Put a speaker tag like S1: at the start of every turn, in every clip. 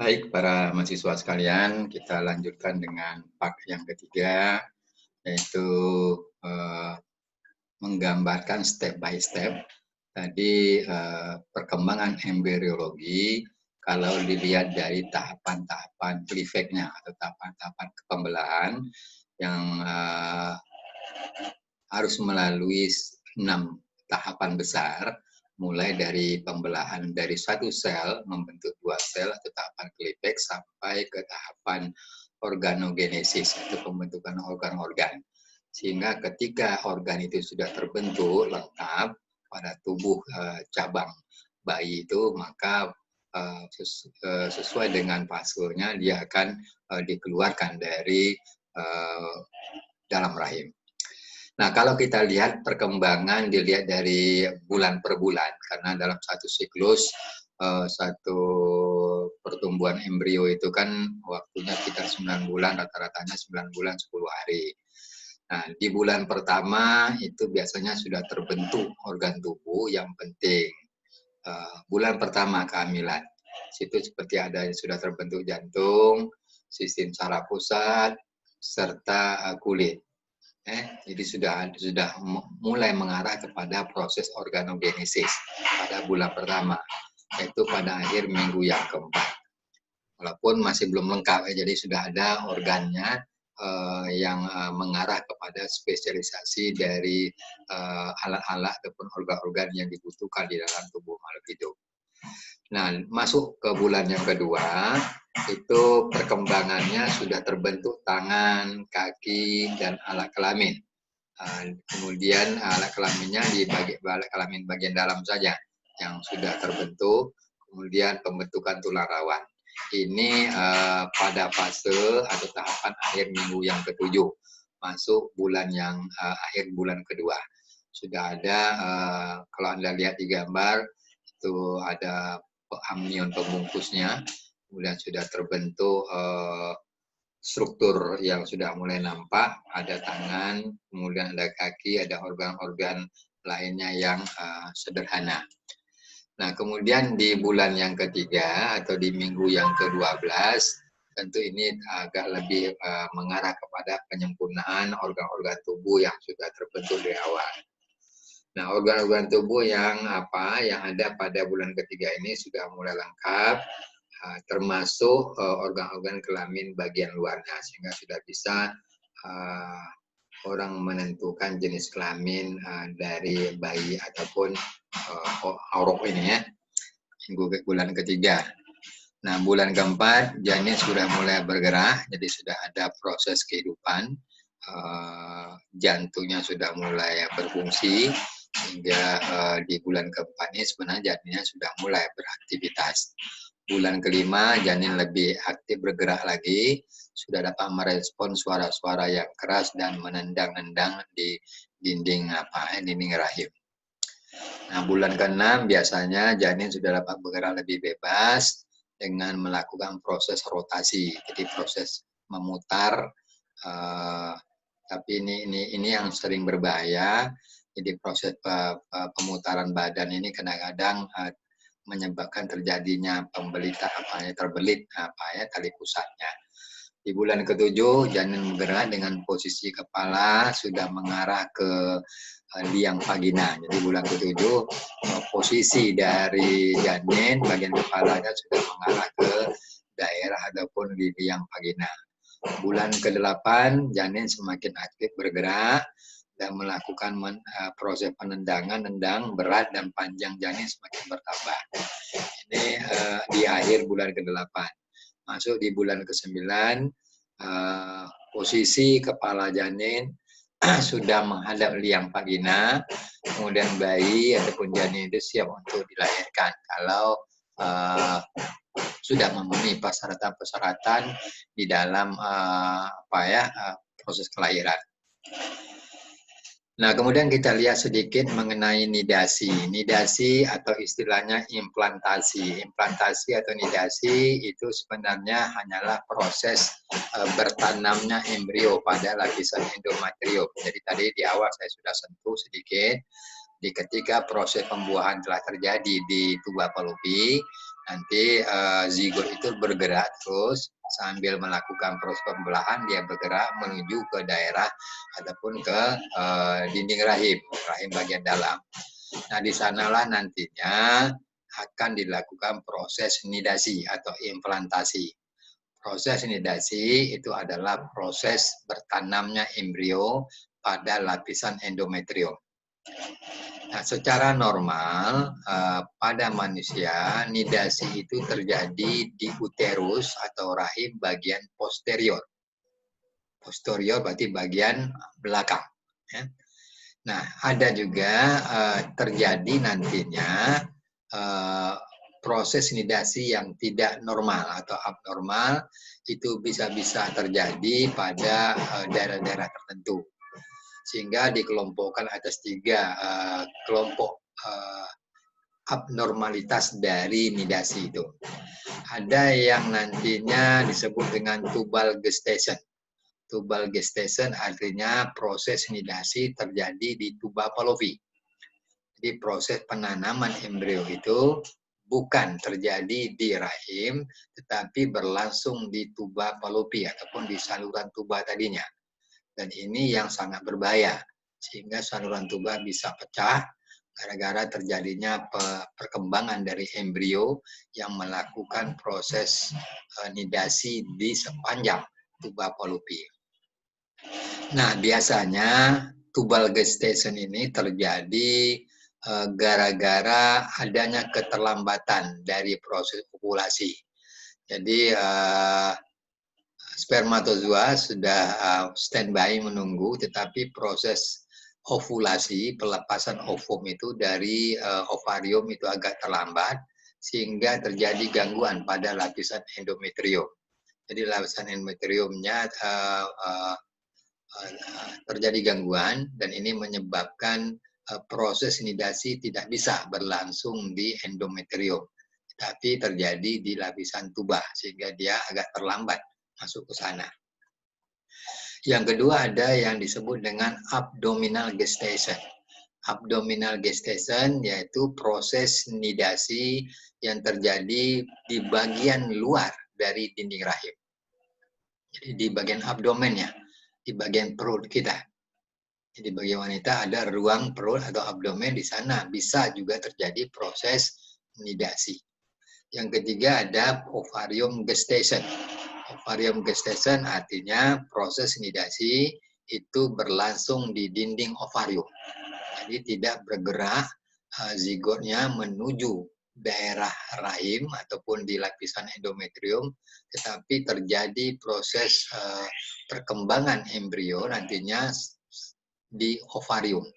S1: Baik, para mahasiswa sekalian, kita lanjutkan dengan part yang ketiga, yaitu menggambarkan step by step. Tadi perkembangan embriologi, kalau dilihat dari tahapan-tahapan prefeknya atau tahapan-tahapan pembelahan yang harus melalui 6 tahapan besar, mulai dari pembelahan dari satu sel membentuk 2 sel atau tahapan klipek sampai ke tahapan organogenesis atau pembentukan organ-organ. Sehingga ketika organ itu sudah terbentuk lengkap pada tubuh cabang bayi itu, maka sesuai dengan fasenya dia akan dikeluarkan dari dalam rahim. Nah, kalau kita lihat perkembangan dilihat dari bulan per bulan, karena dalam satu siklus, satu pertumbuhan embrio itu kan waktunya sekitar 9 bulan, rata-ratanya 9 bulan 10 hari. Nah, di bulan pertama itu biasanya sudah terbentuk organ tubuh yang penting. Bulan pertama kehamilan, situ seperti ada yang sudah terbentuk jantung, sistem saraf pusat, serta kulit. Jadi sudah mulai mengarah kepada proses organogenesis pada bulan pertama, yaitu pada akhir minggu yang keempat. Walaupun masih belum lengkap, jadi sudah ada organnya yang mengarah kepada spesialisasi dari alat-alat ataupun organ-organ yang dibutuhkan di dalam tubuh makhluk hidup. Nah, masuk ke bulan yang kedua, itu perkembangannya sudah terbentuk tangan, kaki, dan alat kelamin. Kemudian alat kelaminnya di alat kelamin bagian dalam saja yang sudah terbentuk, kemudian pembentukan tulang rawan. Ini pada fase atau tahapan akhir minggu yang ketujuh, masuk bulan yang akhir bulan kedua. Sudah ada, kalau Anda lihat di gambar, itu ada amnion pembungkusnya, kemudian sudah terbentuk struktur yang sudah mulai nampak, ada tangan, kemudian ada kaki, ada organ-organ lainnya yang sederhana. Nah, kemudian di bulan yang ketiga atau di minggu yang ke-12, tentu ini agak lebih mengarah kepada penyempurnaan organ-organ tubuh yang sudah terbentuk dari awal. Nah, organ-organ tubuh yang ada pada bulan ketiga ini sudah mulai lengkap, termasuk organ-organ kelamin bagian luarnya, sehingga sudah bisa orang menentukan jenis kelamin dari bayi ataupun aurok ini ya, bulan ketiga. Nah, bulan keempat janin sudah mulai bergerak, jadi sudah ada proses kehidupan, jantungnya sudah mulai berfungsi, hingga di bulan keempat ini sebenarnya janinnya sudah mulai beraktivitas. Bulan kelima janin lebih aktif bergerak lagi, sudah dapat merespon suara-suara yang keras dan menendang-nendang di dinding rahim. Nah, bulan ke-6 biasanya janin sudah dapat bergerak lebih bebas dengan melakukan proses rotasi, jadi proses memutar. Tapi ini yang sering berbahaya. Jadi proses pemutaran badan ini kadang-kadang menyebabkan terjadinya terbelit tali pusatnya. Di bulan ke-7 janin bergerak dengan posisi kepala sudah mengarah ke liang vagina. Jadi bulan ke-7 posisi dari janin bagian kepalanya sudah mengarah ke daerah ataupun di liang vagina. Bulan ke-8 janin semakin aktif bergerak dan melakukan proses penendangan, nendang berat dan panjang janin semakin bertambah. Ini di akhir bulan ke-8. Masuk di bulan ke-9, posisi kepala janin sudah menghadap liang vagina, kemudian bayi ataupun janin itu siap untuk dilahirkan kalau sudah memenuhi persyaratan-persyaratan di dalam proses kelahiran. Nah, kemudian kita lihat sedikit mengenai nidasi. Nidasi atau istilahnya implantasi. Implantasi atau nidasi itu sebenarnya hanyalah proses bertanamnya embrio pada lapisan endometrium. Jadi tadi di awal saya sudah sentuh sedikit. Ketika proses pembuahan telah terjadi di tuba Fallopi, nanti zigot itu bergerak terus sambil melakukan proses pembelahan, dia bergerak menuju ke daerah ataupun ke dinding rahim bagian dalam. Nah, di sanalah nantinya akan dilakukan proses nidasi atau implantasi. Proses nidasi itu adalah proses bertanamnya embrio pada lapisan endometrium. Nah, secara normal pada manusia nidasi itu terjadi di uterus atau rahim bagian posterior. Posterior berarti bagian belakang. Ya. Nah, ada juga terjadi nantinya proses nidasi yang tidak normal atau abnormal, itu bisa-bisa terjadi pada daerah-daerah tertentu. Sehingga dikelompokkan atas 3 kelompok abnormalitas dari nidasi itu. Ada yang nantinya disebut dengan tubal gestation. Tubal gestation artinya proses nidasi terjadi di tuba Fallopi. Jadi proses penanaman embrio itu bukan terjadi di rahim, tetapi berlangsung di tuba Fallopi ataupun di saluran tuba tadinya. Dan ini yang sangat berbahaya, sehingga saluran tuba bisa pecah gara-gara terjadinya perkembangan dari embrio yang melakukan proses nidasi di sepanjang tuba Fallopi. Nah, biasanya tubal gestation ini terjadi gara-gara adanya keterlambatan dari proses ovulasi. Jadi spermatozoa sudah standby menunggu, tetapi proses ovulasi, pelepasan ovum itu dari ovarium itu agak terlambat, sehingga terjadi gangguan pada lapisan endometrium. Jadi lapisan endometriumnya terjadi gangguan, dan ini menyebabkan proses nidasi tidak bisa berlangsung di endometrium, tapi terjadi di lapisan tuba, sehingga dia agak terlambat masuk ke sana. Yang kedua ada yang disebut dengan abdominal gestation. Abdominal gestation yaitu proses nidasi yang terjadi di bagian luar dari dinding rahim. Jadi di bagian abdomennya, di bagian perut kita. Jadi bagi wanita ada ruang perut atau abdomen, di sana bisa juga terjadi proses nidasi. Yang ketiga ada ovarium gestation. Ovarium gestation artinya proses nidasi itu berlangsung di dinding ovarium. Jadi tidak bergerak zigotnya menuju daerah rahim ataupun di lapisan endometrium, tetapi terjadi proses perkembangan embrio nantinya di ovarium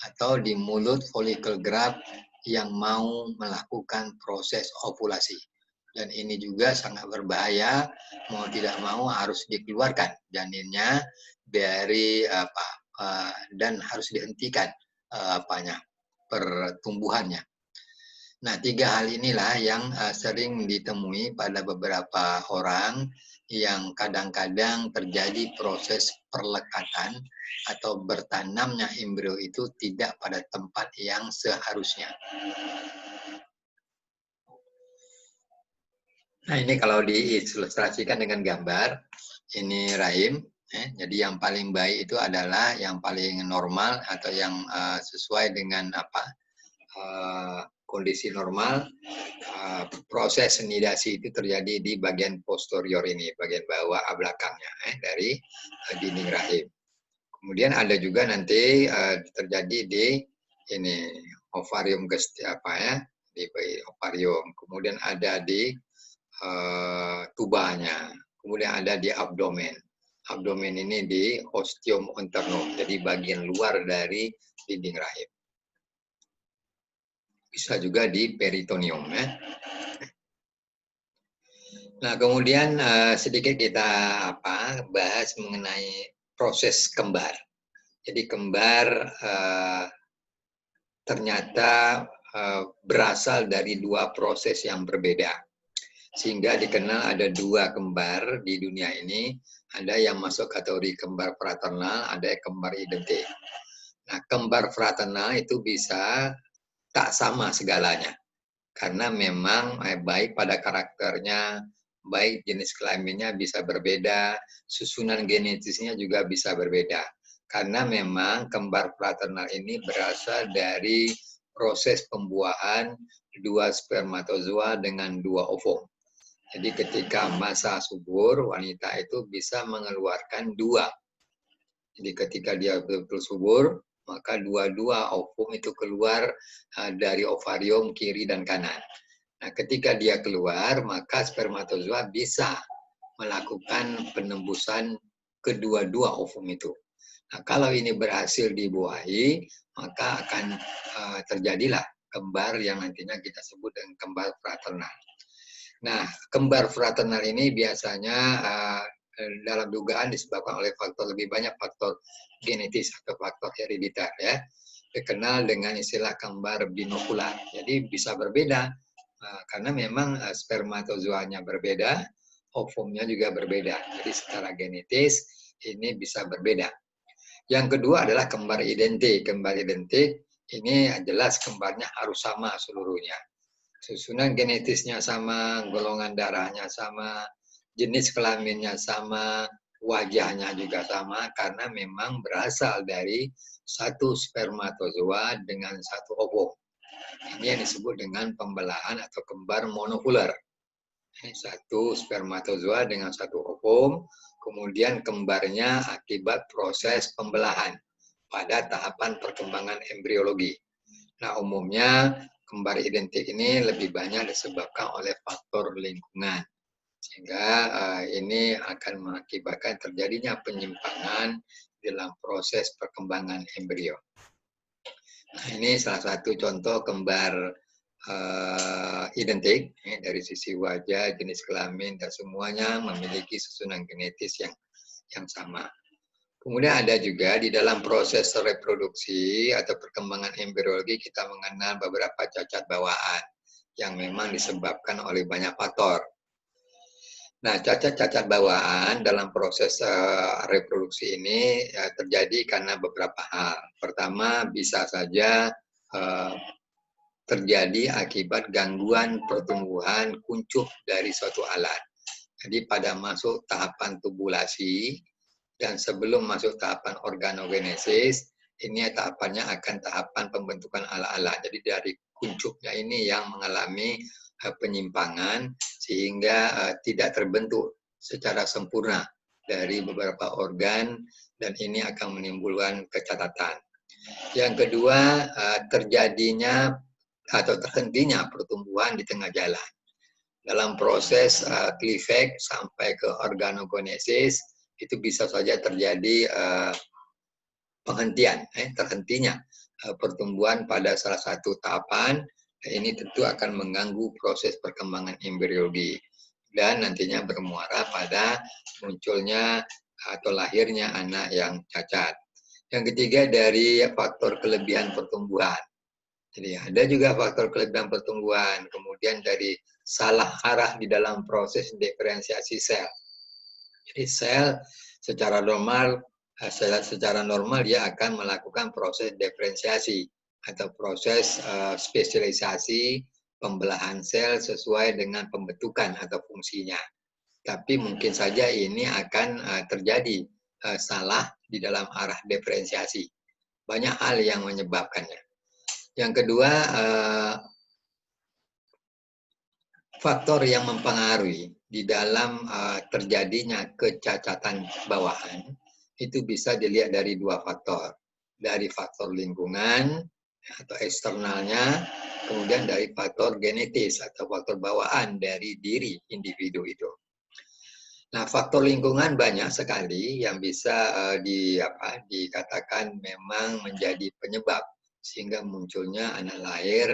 S1: atau di mulut follicle graft yang mau melakukan proses ovulasi. Dan ini juga sangat berbahaya, mau tidak mau harus dikeluarkan janinnya dari dan harus dihentikan pertumbuhannya. Nah, 3 hal inilah yang sering ditemui pada beberapa orang yang kadang-kadang terjadi proses perlekatan atau bertanamnya embrio itu tidak pada tempat yang seharusnya. Nah, ini kalau diilustrasikan dengan gambar, ini rahim. Jadi yang paling baik itu adalah yang paling normal atau yang sesuai dengan kondisi normal. Proses nidasi itu terjadi di bagian posterior ini, bagian bawah belakangnya dari dinding rahim. Kemudian ada juga nanti terjadi di ini ovarium di ovarium. Kemudian ada di tubanya. Kemudian ada di abdomen. Abdomen ini di ostium internum, jadi bagian luar dari dinding rahim. Bisa juga di peritoneum. Nah, kemudian sedikit kita bahas mengenai proses kembar. Jadi kembar ternyata berasal dari 2 proses yang berbeda. Sehingga dikenal ada 2 kembar di dunia ini. Ada yang masuk kategori kembar fraternal, ada kembar identik. Nah, kembar fraternal itu bisa tak sama segalanya. karena memang baik pada karakternya, baik jenis kelaminnya bisa berbeda, susunan genetisnya juga bisa berbeda. Karena memang kembar fraternal ini berasal dari proses pembuahan dua spermatozoa dengan dua ovum. Jadi ketika masa subur, wanita itu bisa mengeluarkan dua. Jadi ketika dia betul-betul subur, maka dua-dua ovum itu keluar dari ovarium kiri dan kanan. Nah, ketika dia keluar, maka spermatozoa bisa melakukan penembusan kedua-dua ovum itu. Nah, kalau ini berhasil dibuahi, maka akan terjadilah kembar yang nantinya kita sebut dengan kembar fraternal. Nah, kembar fraternal ini biasanya dalam dugaan disebabkan oleh faktor lebih banyak faktor genetis atau faktor herediter ya. Dikenal dengan istilah kembar binokular. Jadi bisa berbeda karena memang spermatozoanya berbeda, ovumnya juga berbeda. Jadi secara genetis ini bisa berbeda. Yang kedua adalah kembar identik. Kembar identik ini jelas kembarnya harus sama seluruhnya. Susunan genetisnya sama, golongan darahnya sama, jenis kelaminnya sama, wajahnya juga sama, karena memang berasal dari satu spermatozoa dengan satu ovum. Ini yang disebut dengan pembelahan atau kembar monokular. Satu spermatozoa dengan satu ovum, kemudian kembarnya akibat proses pembelahan pada tahapan perkembangan embriologi. Nah, umumnya kembar identik ini lebih banyak disebabkan oleh faktor lingkungan. Sehingga ini akan mengakibatkan terjadinya penyimpangan dalam proses perkembangan embrio. Nah, ini salah satu contoh kembar identik dari sisi wajah, jenis kelamin, dan semuanya memiliki susunan genetis yang sama. Kemudian ada juga di dalam proses reproduksi atau perkembangan embriologi kita mengenal beberapa cacat bawaan yang memang disebabkan oleh banyak faktor. Nah, cacat-cacat bawaan dalam proses reproduksi ini terjadi karena beberapa hal. Pertama, bisa saja terjadi akibat gangguan pertumbuhan kuncup dari suatu alat. Jadi pada masuk tahapan tubulasi dan sebelum masuk tahapan organogenesis, ini tahapannya akan tahapan pembentukan alat-alat. Jadi dari kuncupnya ini yang mengalami penyimpangan sehingga tidak terbentuk secara sempurna dari beberapa organ dan ini akan menimbulkan kecacatan. Yang kedua, terjadinya atau terhentinya pertumbuhan di tengah jalan. Dalam proses cleavage sampai ke organogenesis, itu bisa saja terjadi penghentian, terhentinya pertumbuhan pada salah satu tahapan. Ini tentu akan mengganggu proses perkembangan embriologi dan nantinya bermuara pada munculnya atau lahirnya anak yang cacat. Yang ketiga dari faktor kelebihan pertumbuhan. Jadi ada juga faktor kelebihan pertumbuhan, kemudian dari salah arah di dalam proses diferensiasi sel. Jadi sel secara normal dia akan melakukan proses diferensiasi atau proses spesialisasi pembelahan sel sesuai dengan pembentukan atau fungsinya. Tapi mungkin saja ini akan terjadi salah di dalam arah diferensiasi. Banyak hal yang menyebabkannya. Yang kedua, faktor yang mempengaruhi di dalam terjadinya kecacatan bawaan itu bisa dilihat dari dua faktor. Dari faktor lingkungan atau eksternalnya, kemudian dari faktor genetis atau faktor bawaan dari diri individu itu. Nah, faktor lingkungan banyak sekali yang bisa dikatakan memang menjadi penyebab sehingga munculnya anak lahir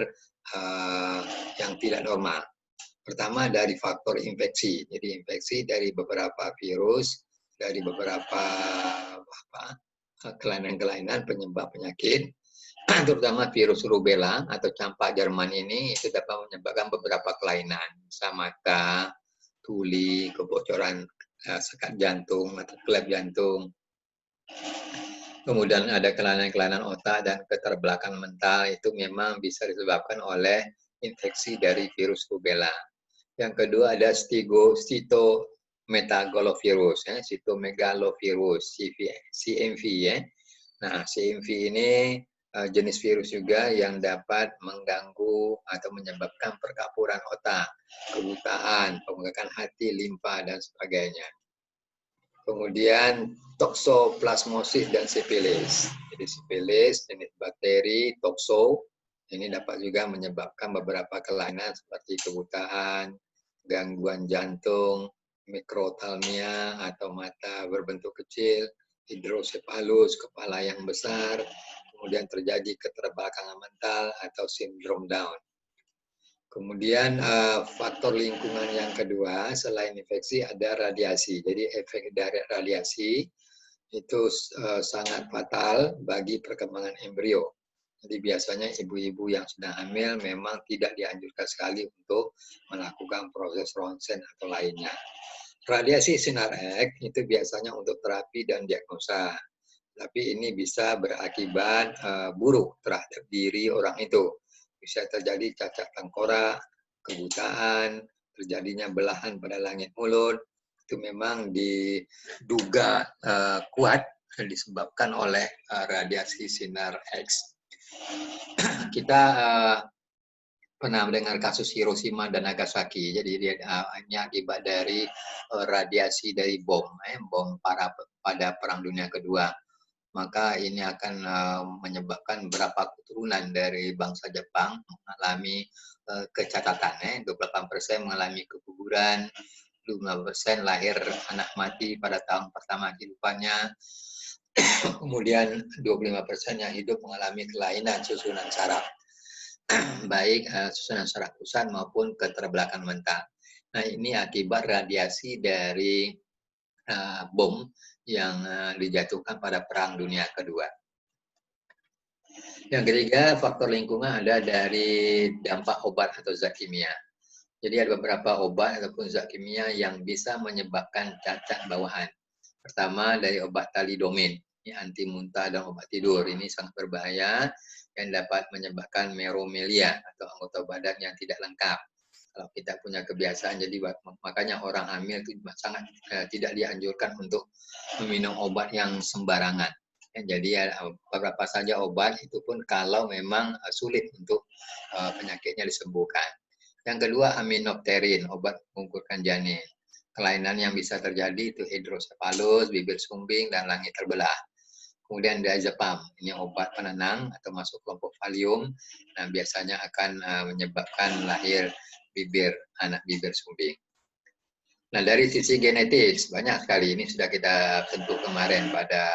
S1: yang tidak normal. Pertama dari faktor infeksi. Jadi infeksi dari beberapa virus, dari beberapa kelainan-kelainan penyebab penyakit, terutama virus rubella atau campak Jerman ini itu dapat menyebabkan beberapa kelainan, mata, tuli, kebocoran sekat jantung atau klep jantung. Kemudian ada kelainan-kelainan otak dan keterbelakangan mental itu memang bisa disebabkan oleh infeksi dari virus rubella. Yang kedua ada cytomegalovirus, cytomegalovirus, CMV ya. Nah, CMV ini jenis virus juga yang dapat mengganggu atau menyebabkan perkapuran otak, kebutaan, pembengkakan hati, limpa, dan sebagainya. Kemudian toxoplasmosis dan sifilis. Jadi sifilis jenis bakteri toxo ini dapat juga menyebabkan beberapa kelainan seperti kebutaan, gangguan jantung, mikrotalmia atau mata berbentuk kecil, hidrosepalus, kepala yang besar, kemudian terjadi keterbelakangan mental atau sindrom Down. Kemudian faktor lingkungan yang kedua selain infeksi ada radiasi. Jadi efek dari radiasi itu sangat fatal bagi perkembangan embrio. Jadi biasanya ibu-ibu yang sedang hamil memang tidak dianjurkan sekali untuk melakukan proses ronsen atau lainnya. Radiasi sinar X itu biasanya untuk terapi dan diagnosa. Tapi ini bisa berakibat buruk terhadap diri orang itu. Bisa terjadi cacat tengkorak, kebutaan, terjadinya belahan pada langit mulut. Itu memang diduga kuat disebabkan oleh radiasi sinar X. Kita pernah mendengar kasus Hiroshima dan Nagasaki. Jadi dia hanya akibat dari radiasi dari bom pada Perang Dunia Kedua. Maka ini akan menyebabkan beberapa keturunan dari bangsa Jepang mengalami kecacatan. 28% mengalami keguguran, 15% lahir anak mati pada tahun pertama kehidupannya. Kemudian 25% yang hidup mengalami kelainan susunan saraf, baik susunan saraf pusat maupun keterbelakangan mental. Nah, ini akibat radiasi dari bom yang dijatuhkan pada Perang Dunia Kedua. Yang ketiga, faktor lingkungan ada dari dampak obat atau zat kimia. Jadi ada beberapa obat ataupun zat kimia yang bisa menyebabkan cacat bawahan. Pertama dari obat talidomin, anti muntah dan obat tidur. Ini sangat berbahaya yang dapat menyebabkan meromelia atau anggota badan yang tidak lengkap. Kalau kita punya kebiasaan, jadi makanya orang hamil itu sangat tidak dianjurkan untuk meminum obat yang sembarangan. Jadi beberapa saja obat itu pun kalau memang sulit untuk penyakitnya disembuhkan. Yang kedua aminopterin, obat mengukurkan janin. Kelainan yang bisa terjadi itu hidrosepalus, bibir sumbing, dan langit terbelah. Kemudian diazepam, ini obat penenang atau masuk kelompok valium. Nah, biasanya akan menyebabkan lahir anak bibir sumbing. Nah, dari sisi genetis banyak sekali, ini sudah kita tentu kemarin pada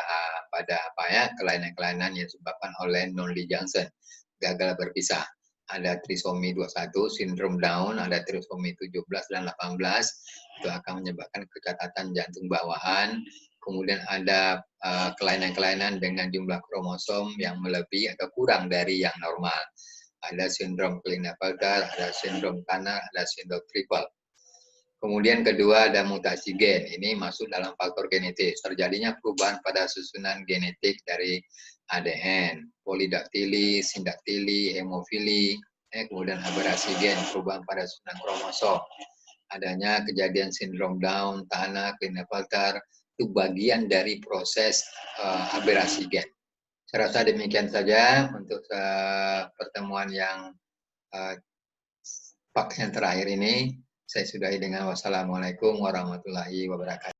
S1: kelainan-kelainan yang disebabkan oleh non-Lee Johnson, gagal berpisah. Ada trisomi 21, sindrom Down, ada trisomi 17 dan 18, itu akan menyebabkan kecacatan jantung bawahan. Kemudian ada kelainan-kelainan dengan jumlah kromosom yang melebihi atau kurang dari yang normal. Ada sindrom Klinefelter, ada sindrom Turner, ada sindrom triple. Kemudian kedua ada mutasi gen, ini masuk dalam faktor genetis. Terjadinya perubahan pada susunan genetik dari ADN, polidaktili, sindaktili, hemofili, kemudian aberasi gen, perubahan pada susunan kromosom. Adanya kejadian sindrom Down, Turner, Klinefelter, itu bagian dari proses aberasi gen. Saya rasa demikian saja untuk pertemuan yang terakhir ini. Saya sudahi dengan wassalamualaikum warahmatullahi wabarakatuh.